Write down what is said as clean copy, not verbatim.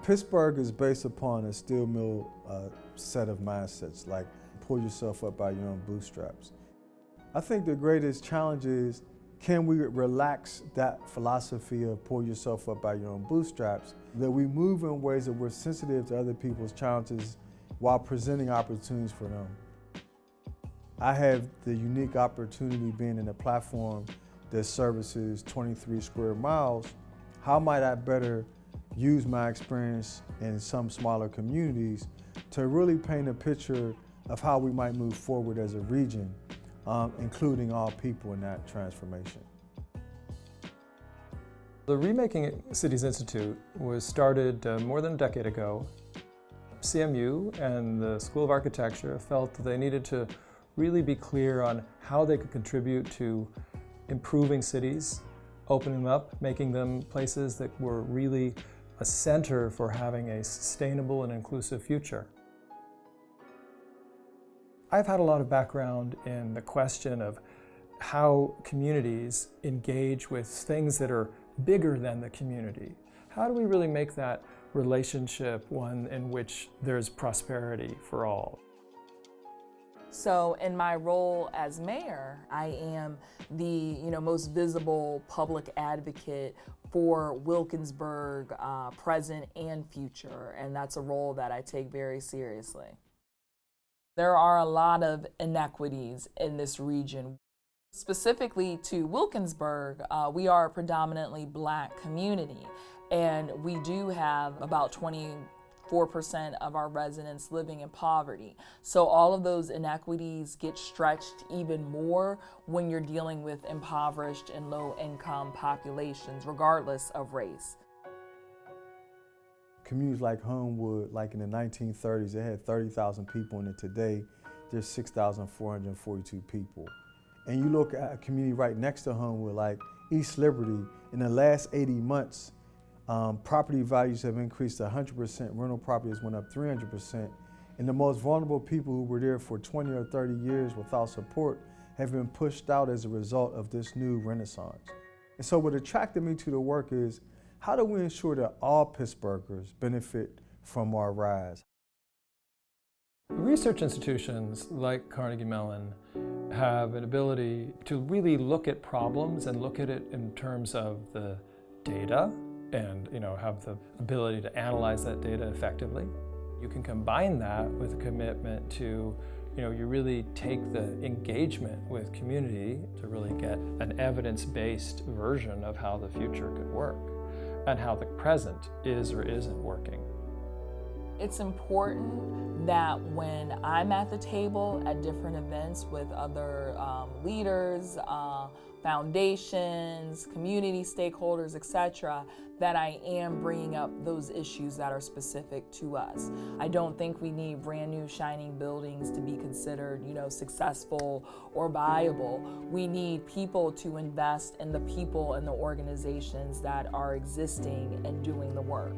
Pittsburgh is based upon a steel mill set of mindsets, like pull yourself up by your own bootstraps. I think the greatest challenge is, can we relax that philosophy of pull yourself up by your own bootstraps, that we move in ways that we're sensitive to other people's challenges while presenting opportunities for them. I have the unique opportunity being in a platform that services 23 square miles. How might I better use my experience in some smaller communities to really paint a picture of how we might move forward as a region, including all people in that transformation. The Remaking Cities Institute was started more than a decade ago. CMU and the School of Architecture felt that they needed to really be clear on how they could contribute to improving cities, opening them up, making them places that were really a center for having a sustainable and inclusive future. I've had a lot of background in the question of how communities engage with things that are bigger than the community. How do we really make that relationship one in which there's prosperity for all? So in my role as mayor, I am the most visible public advocate for Wilkinsburg, present and future, and that's a role that I take very seriously. There are a lot of inequities in this region. Specifically to Wilkinsburg, we are a predominantly Black community, and we do have about 24% of our residents living in poverty. So all of those inequities get stretched even more when you're dealing with impoverished and low-income populations, regardless of race. Communities like Homewood, like in the 1930s, they had 30,000 people in it. Today, there's 6,442 people. And you look at a community right next to Homewood, like East Liberty, in the last 80 months, property values have increased 100%, rental properties went up 300%, and the most vulnerable people who were there for 20 or 30 years without support have been pushed out as a result of this new renaissance. And so what attracted me to the work is, how do we ensure that all Pittsburghers benefit from our rise? Research institutions like Carnegie Mellon have an ability to really look at problems and look at it in terms of the data and have the ability to analyze that data effectively. You can combine that with a commitment to you really take the engagement with community to really get an evidence-based version of how the future could work and how the present is or isn't working. It's important that when I'm at the table at different events with other leaders, foundations, community stakeholders, etc., that I am bringing up those issues that are specific to us. I don't think we need brand new shining buildings to be considered, successful or viable. We need people to invest in the people and the organizations that are existing and doing the work.